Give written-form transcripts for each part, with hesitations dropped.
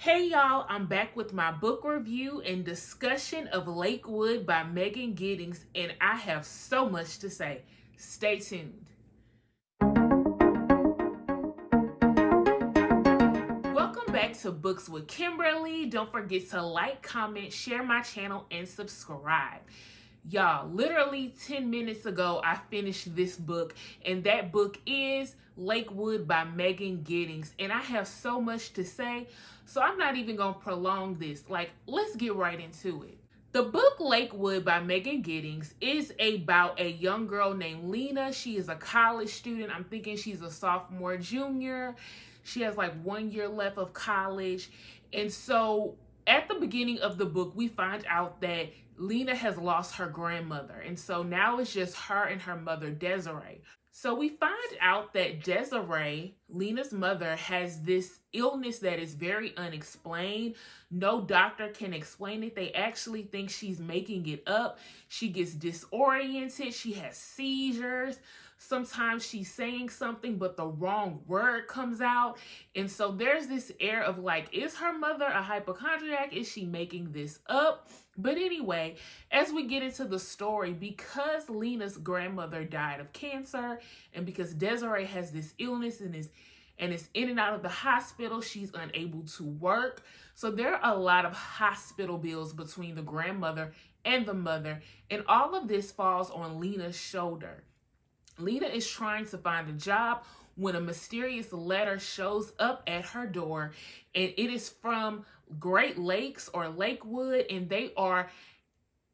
Hey y'all, I'm back with my book review and discussion of Lakewood by Megan Giddings, and I have so much to say. Stay tuned. Welcome back to Books with Kimberly. Don't forget to like, comment, share my channel, and subscribe. Y'all, literally 10 minutes ago, I finished this book, and that book is Lakewood by Megan Giddings, and I have so much to say, so I'm not even going to prolong this. Let's get right into it. The book Lakewood by Megan Giddings is about a young girl named Lena. She is a college student. I'm thinking she's a sophomore, junior. She has 1 year left of college, and so at the beginning of the book, we find out that Lena has lost her grandmother, and so now it's just her and her mother, Desiree. So we find out that Desiree, Lena's mother, has this illness that is very unexplained. No doctor can explain it. They actually think she's making it up. She gets disoriented. She has seizures. Sometimes she's saying something, but the wrong word comes out. And so there's this air of is her mother a hypochondriac? Is she making this up? But anyway, as we get into the story, because Lena's grandmother died of cancer, and because Desiree has this illness and is in and out of the hospital, she's unable to work. So there are a lot of hospital bills between the grandmother and the mother, and all of this falls on Lena's shoulder. Lena is trying to find a job when a mysterious letter shows up at her door, and it is from Great Lakes or Lakewood, and they are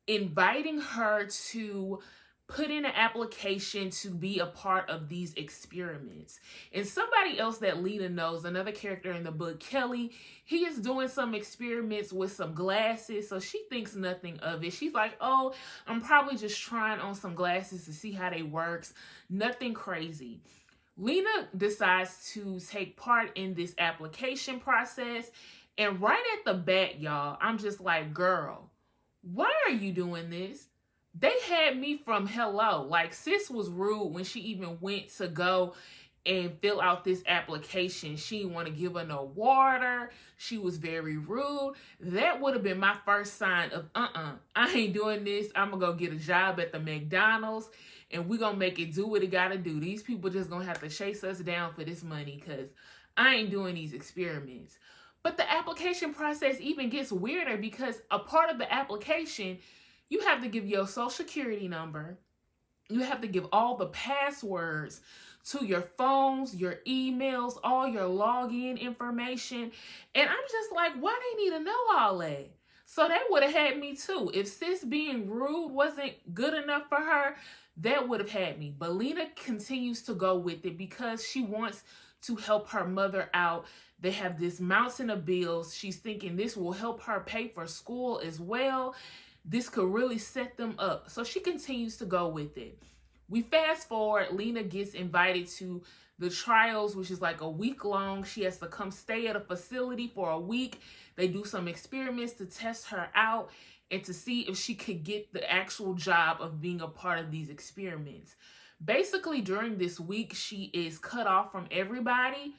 inviting her to put in an application to be a part of these experiments. And somebody else that Lena knows, another character in the book, Kelly, he is doing some experiments with some glasses, so she thinks nothing of it. She's like, oh, I'm probably just trying on some glasses to see how they works. Nothing crazy. Lena decides to take part in this application process, and right at the bat, y'all, I'm just like, girl, why are you doing this? They had me from hello. Sis was rude when she even went to go and fill out this application. She didn't want to give her no water. She was very rude. That would have been my first sign of, I ain't doing this. I'm going to go get a job at the McDonald's, and we're going to make it do what it got to do. These people just going to have to chase us down for this money because I ain't doing these experiments. But the application process even gets weirder because a part of the application, you have to give your social security number. You have to give all the passwords to your phones, your emails, all your login information. And I'm just like, why they need to know all that? So that would have had me too. If sis being rude wasn't good enough for her, that would have had me. But Lena continues to go with it because she wants to help her mother out. They have this mountain of bills. She's thinking this will help her pay for school as well. This could really set them up. So she continues to go with it. We fast forward. Lena gets invited to the trials, which is a week long. She has to come stay at a facility for a week. They do some experiments to test her out and to see if she could get the actual job of being a part of these experiments. Basically, during this week, she is cut off from everybody.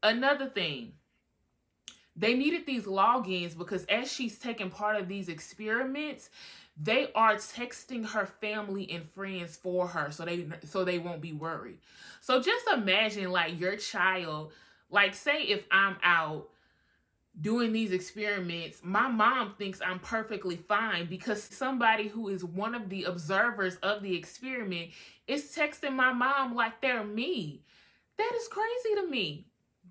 Another thing, they needed these logins because as she's taking part of these experiments, they are texting her family and friends for her so they won't be worried. So just imagine your child, say if I'm out doing these experiments, my mom thinks I'm perfectly fine because somebody who is one of the observers of the experiment is texting my mom like they're me. That is crazy to me.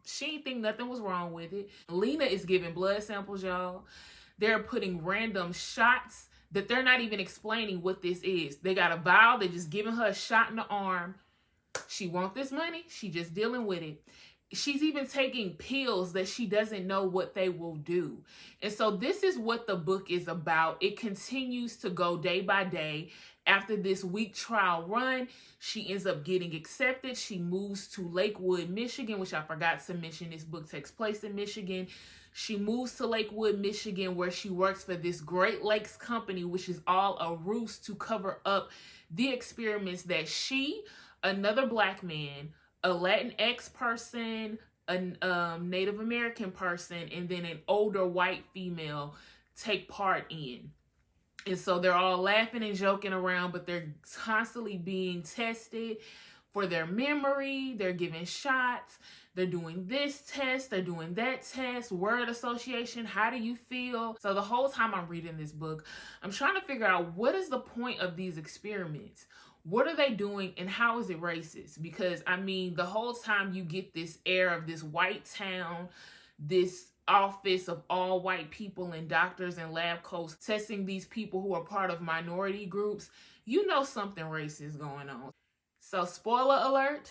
She didn't think nothing was wrong with it. Lena is giving blood samples, y'all. They're putting random shots that they're not even explaining what this is. They got a vial. They're just giving her a shot in the arm. She wants this money. She just dealing with it. She's even taking pills that she doesn't know what they will do. And so this is what the book is about. It continues to go day by day. After this week trial run, she ends up getting accepted. She moves to Lakewood, Michigan, which I forgot to mention. This book takes place in Michigan. She moves to Lakewood, Michigan, where she works for this Great Lakes company, which is all a ruse to cover up the experiments that she, another Black man, a Latinx person, a Native American person, and then an older white female take part in. And so they're all laughing and joking around, but they're constantly being tested for their memory. They're giving shots. They're doing this test. They're doing that test. Word association. How do you feel? So the whole time I'm reading this book, I'm trying to figure out, what is the point of these experiments? What are they doing, and how is it racist? Because, I mean, the whole time you get this air of this white town, this office of all white people and doctors and lab coats testing these people who are part of minority groups. You know something racist going on. So spoiler alert,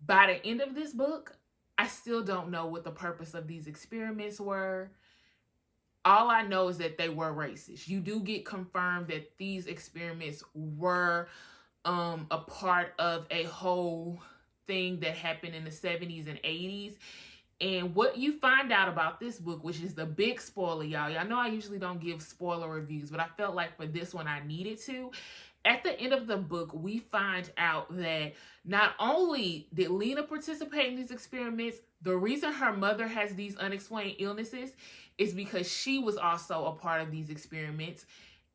by the end of this book, I still don't know what the purpose of these experiments were. All I know is that they were racist. You do get confirmed that these experiments were a part of a whole thing that happened in the 70s and 80s. And what you find out about this book, which is the big spoiler, y'all know I usually don't give spoiler reviews, but I felt like for this one I needed to. At the end of the book, we find out that not only did Lena participate in these experiments, the reason her mother has these unexplained illnesses is because she was also a part of these experiments,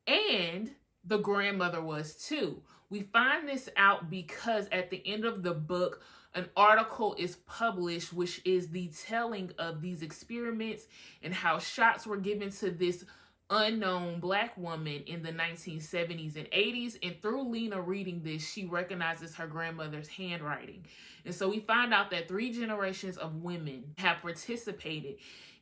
and the grandmother was too. We find this out because at the end of the book, an article is published, which is the telling of these experiments and how shots were given to this unknown Black woman in the 1970s and 80s. And through Lena reading this, she recognizes her grandmother's handwriting. And so we find out that 3 generations of women have participated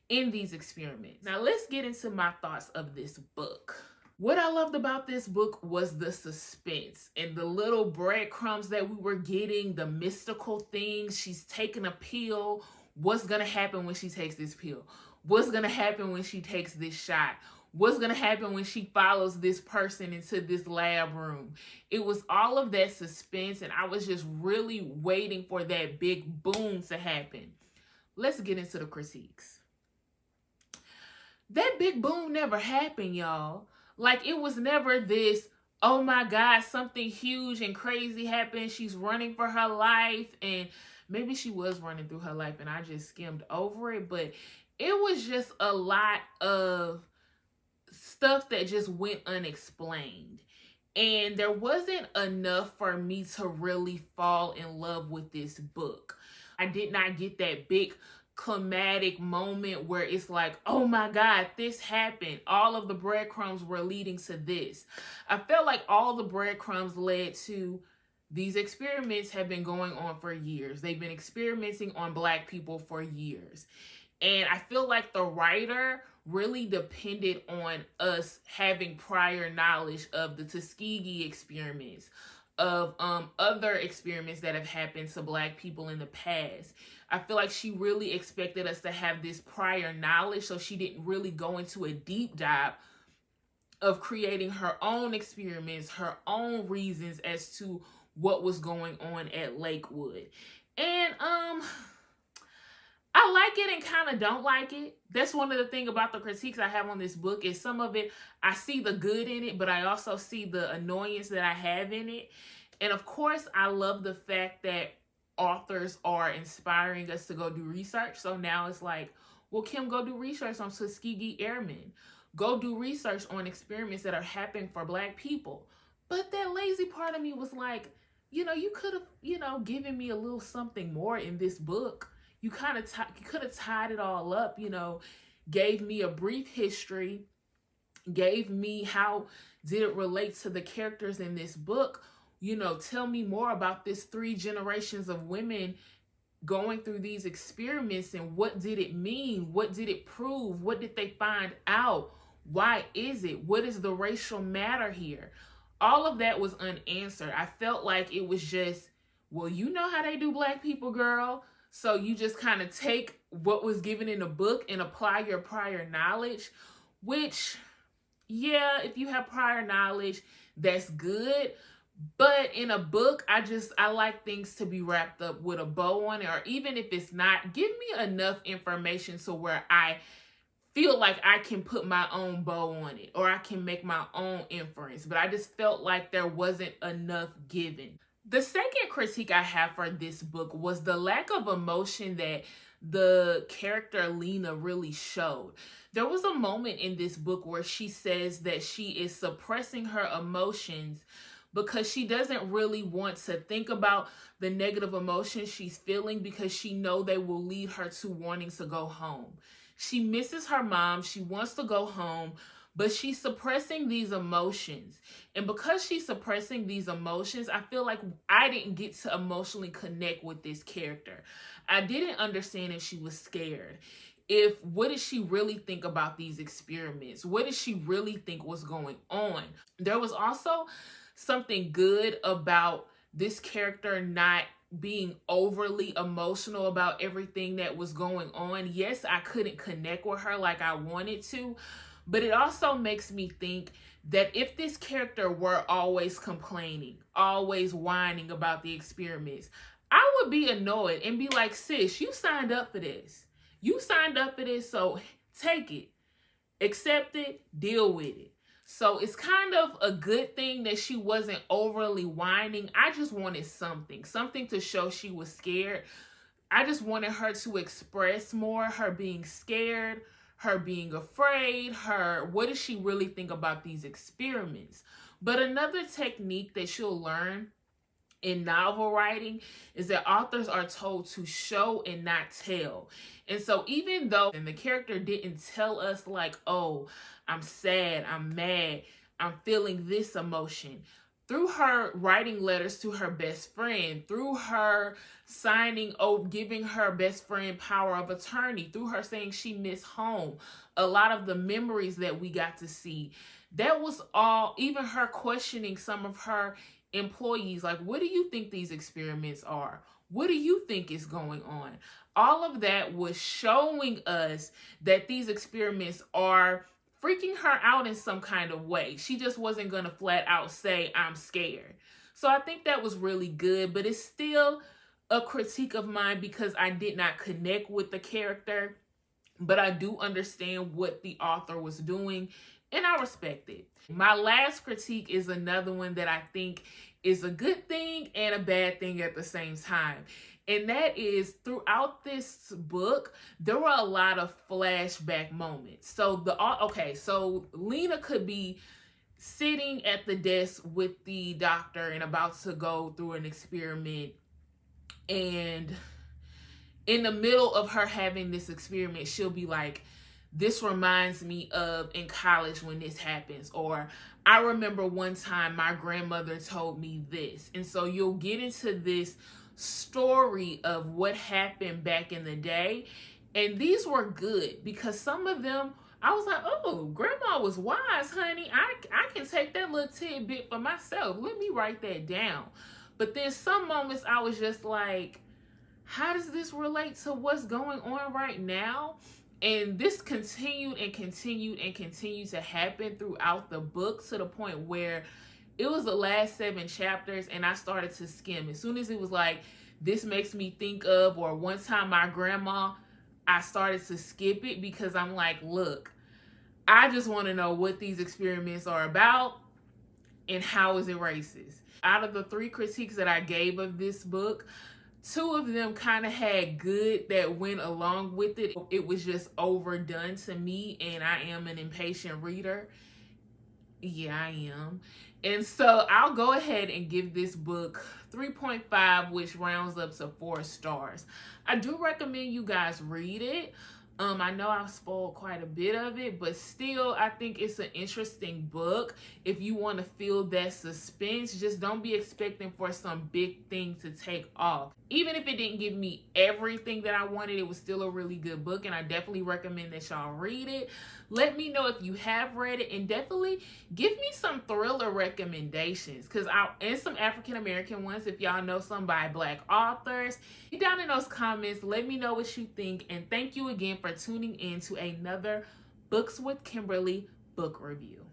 in these experiments. Now let's get into my thoughts of this book. What I loved about this book was the suspense and the little breadcrumbs that we were getting, the mystical things. She's taking a pill. What's going to happen when she takes this pill? What's going to happen when she takes this shot? What's going to happen when she follows this person into this lab room? It was all of that suspense, and I was just really waiting for that big boom to happen. Let's get into the critiques. That big boom never happened, y'all. Like, it was never this, oh my God, something huge and crazy happened. She's running for her life. And maybe she was running through her life and I just skimmed over it. But it was just a lot of stuff that just went unexplained. And there wasn't enough for me to really fall in love with this book. I did not get that big climatic moment where it's like, oh my God, this happened. All of the breadcrumbs were leading to this. I felt like all the breadcrumbs led to these experiments have been going on for years. They've been experimenting on Black people for years. And I feel like the writer really depended on us having prior knowledge of the Tuskegee experiments, of other experiments that have happened to Black people in the past. I feel like she really expected us to have this prior knowledge, so she didn't really go into a deep dive of creating her own experiments, her own reasons as to what was going on at Lakewood. And I like it and kind of don't like it. That's one of the things about the critiques I have on this book is some of it, I see the good in it, but I also see the annoyance that I have in it. And of course, I love the fact that authors are inspiring us to go do research. So now it's like, well, Kim, go do research on Tuskegee Airmen. Go do research on experiments that are happening for Black people. But that lazy part of me was like, you could have, given me a little something more in this book. You kind of could have tied it all up, gave me a brief history, gave me how did it relate to the characters in this book. Tell me more about this 3 generations of women going through these experiments and what did it mean? What did it prove? What did they find out? Why is it? What is the racial matter here? All of that was unanswered. I felt like it was just, well, you know how they do Black people, girl. So you just kind of take what was given in the book and apply your prior knowledge, which, yeah, if you have prior knowledge, that's good. But in a book, I like things to be wrapped up with a bow on it, or even if it's not, give me enough information to where I feel like I can put my own bow on it or I can make my own inference. But I just felt like there wasn't enough given. The second critique I have for this book was the lack of emotion that the character Lena really showed. There was a moment in this book where she says that she is suppressing her emotions because she doesn't really want to think about the negative emotions she's feeling because she know they will lead her to wanting to go home. She misses her mom, she wants to go home, but she's suppressing these emotions. And because she's suppressing these emotions, I feel like I didn't get to emotionally connect with this character. I didn't understand if she was scared. If what did she really think about these experiments? What did she really think was going on? There was also something good about this character not being overly emotional about everything that was going on. Yes, I couldn't connect with her like I wanted to, but it also makes me think that if this character were always complaining, always whining about the experiments, I would be annoyed and be like, sis, you signed up for this. You signed up for this, so take it, accept it, deal with it. So it's kind of a good thing that she wasn't overly whining. I just wanted something to show she was scared. I just wanted her to express more, her being scared, her being afraid, what does she really think about these experiments? But another technique that you'll learn in novel writing is that authors are told to show and not tell. And so even though the character didn't tell us like, oh, I'm sad, I'm mad, I'm feeling this emotion, through her writing letters to her best friend, through her signing, giving her best friend power of attorney, through her saying she missed home, a lot of the memories that we got to see, that was all, even her questioning some of her employees, like, what do you think these experiments are? What do you think is going on? All of that was showing us that these experiments are freaking her out in some kind of way. She just wasn't going to flat out say, I'm scared. So I think that was really good, but it's still a critique of mine because I did not connect with the character, but I do understand what the author was doing and I respect it. My last critique is another one that I think is a good thing and a bad thing at the same time. And that is, throughout this book, there were a lot of flashback moments. So so Lena could be sitting at the desk with the doctor and about to go through an experiment, and in the middle of her having this experiment, she'll be like, this reminds me of in college when this happens, or I remember one time my grandmother told me this. And so you'll get into this story of what happened back in the day. And these were good because some of them, I was like, oh, grandma was wise, honey. I can take that little tidbit for myself. Let me write that down. But then some moments I was just like, how does this relate to what's going on right now? And this continued and continued and continued to happen throughout the book to the point where it was the last 7 chapters and I started to skim. As soon as it was like, this makes me think of, or one time my grandma, I started to skip it because I'm like, look, I just want to know what these experiments are about and how is it racist. Out of the 3 critiques that I gave of this book, 2 of them kind of had good that went along with it. It was just overdone to me, and I am an impatient reader. Yeah, I am. And so I'll go ahead and give this book 3.5, which rounds up to 4 stars. I do recommend you guys read it. I know I've spoiled quite a bit of it, but still, I think it's an interesting book. If you want to feel that suspense, just don't be expecting for some big thing to take off. Even if it didn't give me everything that I wanted, it was still a really good book, and I definitely recommend that y'all read it. Let me know if you have read it, and definitely give me some thriller recommendations, and some African American ones if y'all know some by Black authors. Get down in those comments, let me know what you think, and thank you again for tuning in to another Books with Kimberly book review.